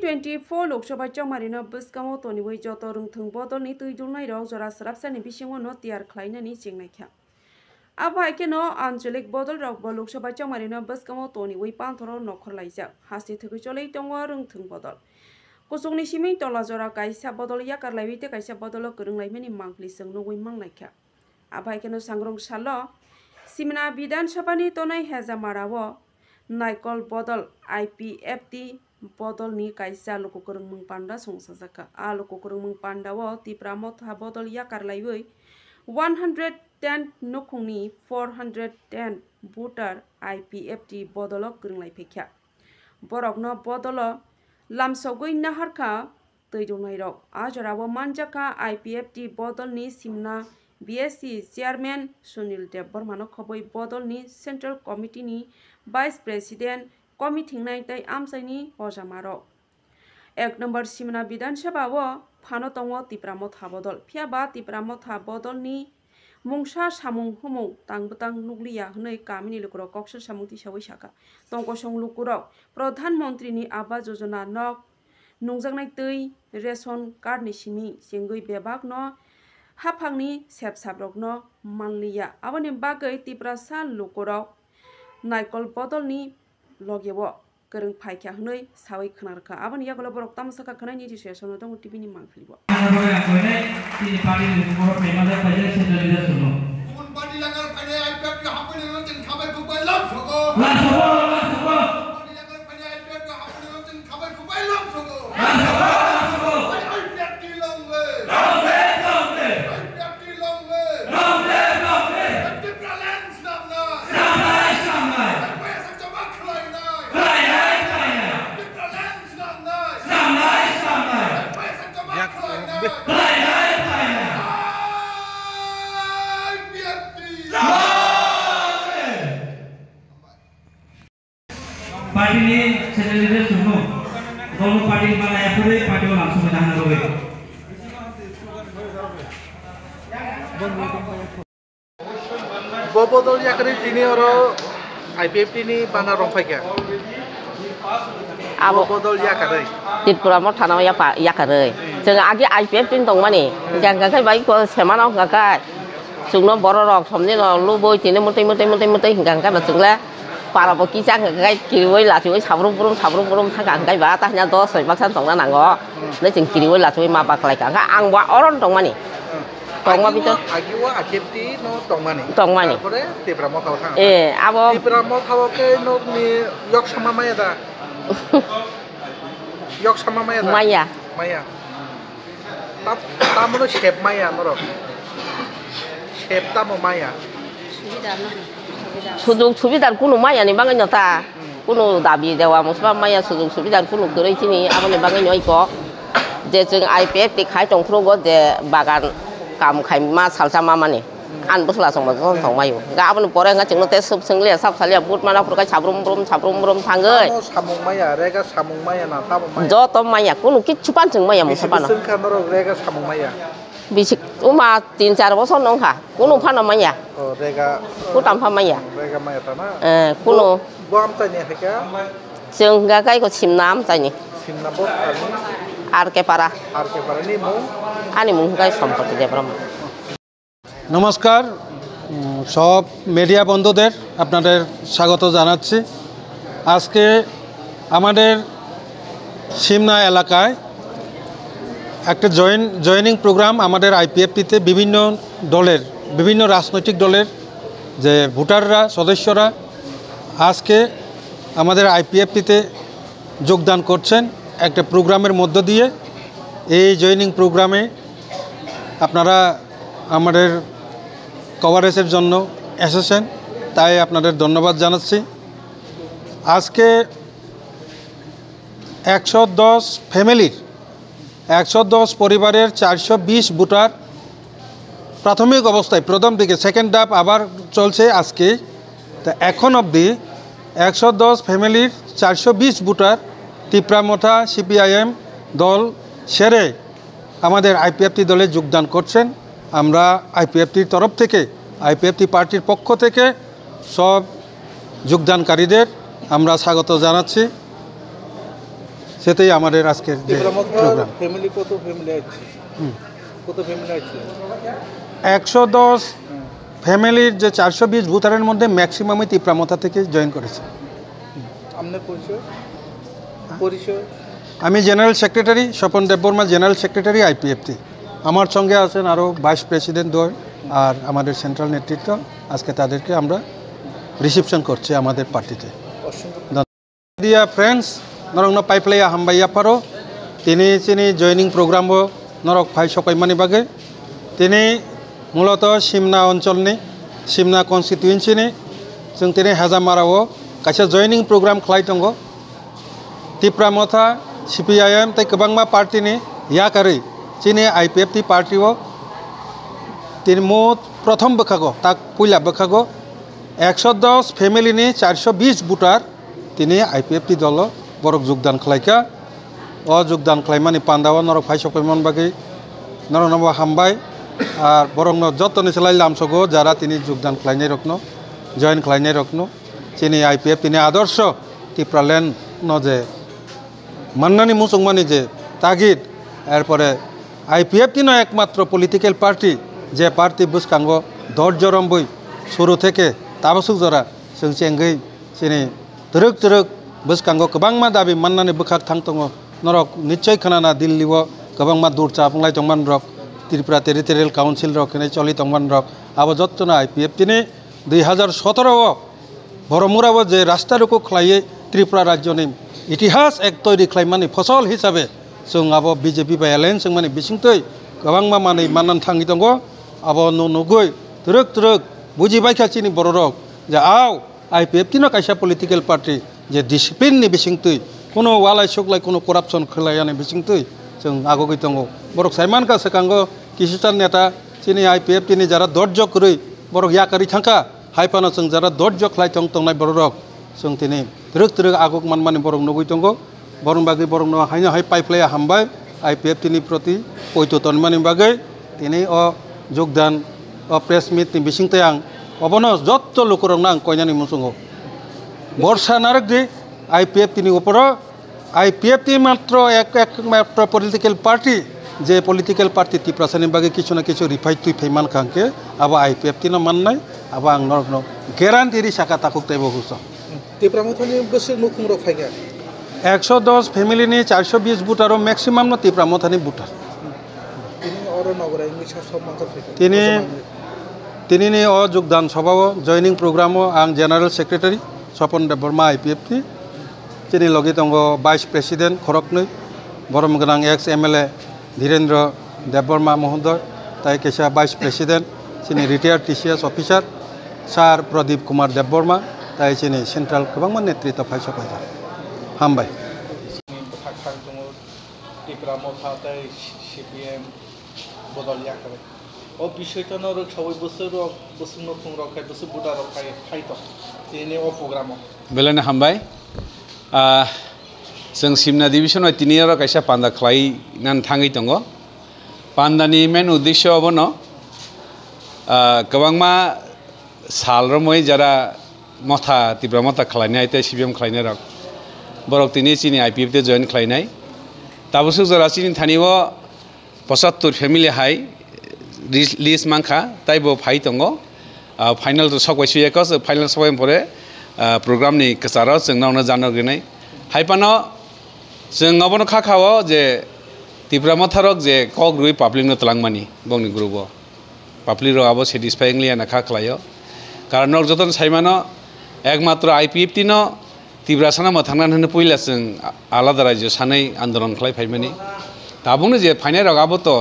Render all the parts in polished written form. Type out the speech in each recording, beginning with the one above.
2024 लोकसभा चौमारिनो बस्कामो तनिवै जत रोंथों बदलनि तैदुलनाय रग जरा सराबसानि बिसिङावनो तियार खालायनायनि जेंनायखा आबहावाकेनो आन्चलिक बदल रग लोकसभा चौमारिनो बस्कामो तनिवै पान्थर नखर लायजाक हासि थगै चलै दङ रोंथों बदल कुसुंनि सिमिं तला जरा कायसा बदल याकारलायबिते कायसा बदल गोरोंलायमेनि मांख्लिसों नगै मांनायखा आबहावाकेनो सांग्रं साल सिमना विधानसभानि तनाय हेजामारावो नायकल बदल IPFT बदल नि कायसा लोकगोरों मुं पान्डा संसाजाका आ लोकगोरों मुं पान्डावो तिप्रा मथा बदल याकारलायबै 110 नखुंनि 410 भोटार IPFT बदल गोरोंलायफैख्या बरकनो बदल लामसौगै नाहारखा तैदुलनायरक आजरावो मानजाका IPFT बदल नि सिमना BSC चेयरमैन सुनील देव बर्मानो खबै बदल नि सेंट्रल कमिटी नि वाइस प्रेसिडेंट कमिटिंनाय तै आमसाइनि हजामारो 1 नम्बर सिमना विधानसभावो फानो दङ तिप्रा मथा बदल फियाबा तिप्रा मथा बदल नि मुंसा सामुं हुमौ तांबतां नुग्लिया हनै कामिनि लुकुरो कक्सर सामुंति सावै साका तंकसं लुकुरो प्रधानमंत्री नि आवास योजना नक नुंजांनाय तै रेशन कार्ड नि सिमी जेंगै बेबाग न हाफांनि सेबसाब्रक न मानलिया आबनि बागै तिप्रा सा लुकुरो नायकल बदल नि लगेवो गोरों फायख्या हनै सावै खोनारखा आबनि यागला बरक तामसाका खनायनि दिसेसन दङ टिभिनि मांफिलिबो पार्टी ने सेक्रेटरी सुनो दोनों party mana ya pure party को langsung menahan robe बबदल याकरी दिने और IPFT नि बाना रंफायखा abo बबदल याकरै त्रिपुरा म थानाव याकारै जों आगे IPFT नि दं माने गांगाखाय बाय को सेमानाव गाखाय जोंनो बर' रक समनि न लुबै तिने मते गांगा जोंला पाराबो कि जांगाखाय किरिवै लाथिवै साब्रुम बुरुम थांगाखाय बा ताहना 10 बाक्सान दंना नांगो नै जों किरिवै लाथिवै मा बाखलायखा आं बा अरन दं माने दंमा बितो आगिवा IPFT no दं माने तारपरे तिप्रा मथाव थांगा ए आबो तिप्रा मथाव के नो नि yok sama maya da yok sama maya da maya tamu no shape maya no shape tamu maya 수juk 수비단 kuno maya ni bangan nyata kuno dabi dewa musba maya 수juk 수비단 kuno geureuy sini abone bangan nyoy ko je जों IPFT khai tongkhrogo je bagan kam khai ma salsama mani an busla song ma thong mayu ga abone pore nga जोंनो te sup senglia sap salia but mana purkai sabrum brum thangoi samung maya rega samung maya na tamu maya joto maya kuno kichu pan जों maya musabana sing kanoro rega samung maya bisik uma 3-4 boson nong kha kuno phana maya oh rega kutam pha maya rega maya tana kuno bom tanya heka जों gakai ko simnam tani simna bot RK Para ni mo ani mung gakai সম্পত্তি দেবরাম নমস্কার সব media বন্ধুদের আপনাদের স্বাগত জানাচ্ছি আজকে আমাদের সিমনা এলাকায় একটা জয়েনিং প্রোগ্রাম আমাদের IPFT-তে বিভিন্ন রাজনৈতিক দলের যে ভোটাররা সদস্যরা আজকে আমাদের IPFT-তে যোগদান করছেন একটা প্রোগ্রামের মধ্য দিয়ে এই জয়েনিং প্রোগ্রামে আপনারা আমাদের কভারেজের জন্য এসেছেন তাই আপনাদের ধন্যবাদ জানাচ্ছি আজকে 110 ফ্যামিলির 110 পরিবারের 420 ভোটার প্রাথমিক অবস্থায় প্রথম দিকে সেকেন্ড হাফ আবার চলছে আজকে তো এখন অবধি 110 ফ্যামিলির 420 ভোটার তিপ্রামথা CPIM দল সেরে আমাদের IPFT দলে যোগদান করছেন আমরা IPFTর তরফ থেকে IPFT পার্টির পক্ষ থেকে সব যোগদানকারীদের আমরা স্বাগত জানাচ্ছি সেটাই আমাদের আজকের যে প্রোগ্রাম। ফ্যামিলি কত ফ্যামিলি আছে? কত ফ্যামিলি আছে? 110 ফ্যামিলির যে 420 ভোটারের মধ্যে ম্যাক্সিমামই তিপ্রামথা থেকে জয়েন করেছে। আপনার পরিচয়? আমি general secretary, Swapan Debbarma, general secretary IPFT. আমার সঙ্গে আছেন আরও ভাইস প্রেসিডেন্ট দ্বয় আর আমাদের সেন্ট্রাল নেতৃত্ব। আজকে তাদেরকে আমরা রিসিপশন করছি আমাদের পার্টিতে। দিয়া ফ্রেন্ডস নরক পাইপ্লাইয়া হামবাইয়া পারো তিনি জয়নিং প্রোগ্রামও নরক ফাই সকাইমানি বাগে তিনি মূলত সিমনা অঞ্চলनि सिमना कन्स्टिट्युएन्सिनि जों दिनै हाजामाराव कासे जयनिं प्रग्राम खालाय दङ तिप्रामथा CPIM तै गोबांमा पार्टिनि याकारै जोंनि आइपिएफटि पार्टियाव दिनै मुद प्रथम बोखागो ताक पयला बोखागो 110 फेमिलिनि 420 भोटार दिनै आइपिएफटि दल बरक योगदान खालायखा अ योगदान खालायमानि पान्दावा नरक फाइ सकैमान बागै नरक हामबाय আর বরং যতনি চালাই লামসগো যারা তিনি যোগদান খালাইনাই রকনো জয়েন খালাইনাই রকনো তিনি আইপিএফ তিনি আদর্শ ত্রিপুরাল্যান্ড যে মান্নানি মুসলমানি যে তাগিদ এরপরে আইপিএফ তিন একমাত্র পলিটিক্যাল পার্টি যে পার্টি বুসকাঙ্গ ধৈর্যরম্বই শুরু থেকে তাবসুক জরা जों চেঙ্গै তিনি তরুক তরুক বুসকাঙ্গ গোबांमा দাবি মান্নানি बोखाक थांतङ नरक निश्चय खोनाना दिल्लीव गोबांमा दूर चापंलाय दंमान रक त्रिपुरा टेरिटोरियल काउन्सिल रखने चलि तंगमान रक आबो जत्तना आइपिएफ दिनै 2017 बरमुराव जे रास्ता रुको खलायै त्रिपुरा राज्यनि इतिहास एक तैरि खालायमानि फसल हिसाबै जों आबो बिजेपि बाय एलायन्स जों माने बिसिंतै गोबांमा माने माननान थाङि दङ आबो नुगै तुरुक तुरुक बुजिबायखासिनि बर रक जे आव आइपिएफ तिनो कायसा पलिटिकल पार्टी जे डिसिप्लिननि बिसिंतै कोनो वालाय सुकलाय कोनो करापसन खलायानि बिसिंतै जों आगोगै दङ बरक साइमान का सेकांगो किसुटान नेता चिनि आइपिएफ तिनि जारा धैर्य करै बरक याकारि थांखा हाइफाना जों जारा धैर्य खलाय तंनाय बरक जों तिनि तुरुक तुरुक आगोग मानमानि बरक नुगै दङ बरन बागै बरक न हायनो हाय पाइप्लाया हामबाय आइपिएफ तिनि प्रति पयतो तनमानि बागै तिनि अ योगदान अ प्रेस मिट नि बिसिंतै आं अबनो जत्त लोकरंना आं कयनानि मुसुङो बर्षा नारगदि आइपिएफ तिनि ऊपर आइपिएफ टी मात्र एकमात्र पलिटिकल पार्टी जे पलिटिकल पार्टी तिप्रासानि बागै किछु ना किछु रिफाइट तुइ फैमान खांके अब आइपिएफ टी न माननाय अब आं नरनो गेरान्टी साका ताकुक तैबो हुस तिप्रामथानि बोसोर मुखुं रक फायगा 110 फेमिलिनि 420 भोटार मैक्सिमाम न तिप्रामथानि भोटार तिनि अरो नगराय मिसा सम्मान फैगा तिनि अ योगदान सभाव जयनिं प्रोग्रामो आं general secretary Swapan Debbarma IPF T चिनि लगे दङ भाइस प्रेसिडेंट खरकनै बरमगोनां एक्स एमएलए धीरेन्द्र देबबर्मा महोदय ताई केसा भाइस प्रेसिडेंट चिनि retired TCS officer sir Pradeep Kumar Debbarma ताई चिनि सेंट्रल गोबांमा नेतृत्व फायसफायदा हामबाय तिप्रामथा ताई CPM बदल याकारे ओ बिषयता नरक सबै बोसोर मुखुं रखाय बोसोर बुदा रखाय फायतो तिनि अ प्रोग्राम बेलाने हामबाय जों सिमना डिविजनाव तिनियाव कायसा पान्दा खालायनानै थाङै दङ पान्दानि मेन उद्देश्यआवबो न गोबांमा सालरमै जारा मथा तिब्रा मथा खालायनाय आइते CPM खालायनाय रक बरक तिनि चिनि आइपिएफ ते जयन खालायनाय ताबसु जरा चिनि थानिव 75 फेमिलि हाय लिस्ट मांखा ताइबो फाइ दङ फाइनाल तो सकवाइसुयाकस फाइनाल सबाय परे प्रोग्रामनि कसाराव जोंनावनो जानो गनाय हाइपानो जों अबनो खाखाव जे तिप्रामथारक जे कक रुइ पाब्लिकनो तलांमानि बंनि ग्रुपआव पाब्लिक आबो सेटिसफाइंगलि आना खाखलायो कारण जतन साइमानो एकमात्र आइपिएफ तिनो तिब्रासाना मथांनान होनो पयला जों आलादा राज्य सानै आन्दोलन खालाय फाइमानि दाबुंनो जे फाइनाय रक आबो तो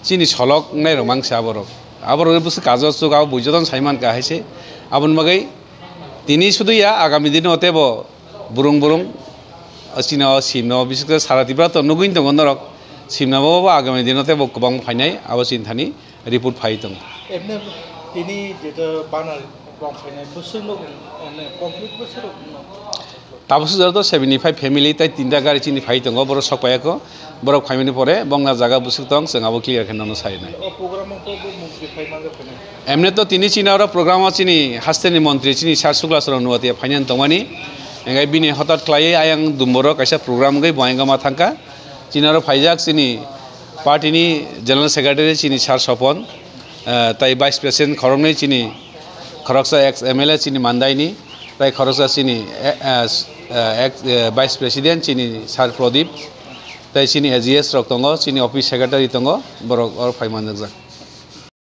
चिनि सलक नाय रमांसा आबो बुस काजस जुग आबो बुजतन साइमान का हाइसे आबन मगै তিনি শুধু ইয়া আগামী দিনে অতেব বুরুং বুরুং চিনা সিমনা বিশেষ সারা ত্রিপুরা তো নুগুইন দङ নরক সিমনাবো আগামী দিনতে গোबां फायनाय आबो चिन्तानि रिपोर्ट फाय दङ एबने तिनि जेता बानार रं फायनाय बोसोर नो कमप्लीट बोसोर ताबसु जरतो 75 फेमिलि ताइ तिनटा गारि चिनि फाय दङ बर सकपायाको बर फायमिनि परे बंगा जागा बुसुक दङ जों आबो क्लियर खालामनो सायनाय ओ प्रोग्राम को मुक्ति फायमान फायनाय एमने तो तिनि चिनाव प्रोग्राम चिनि हास्तेनि मन्त्री चिनि सार सुग्लासर नुवाते फाइनान तंमानि engai bini hotat khlai ayang dumboro kaisa program gai boingama thangka chinaro phaijak chini party ni general secretary chini sar sopon tai vice president khoroknei chini khoroksa ex MLA chini mandai ni tai khoroksa chini ex vice president chini sar Prodip tai chini AGS rok tongo chini office secretary tongo borok or phaimanjak.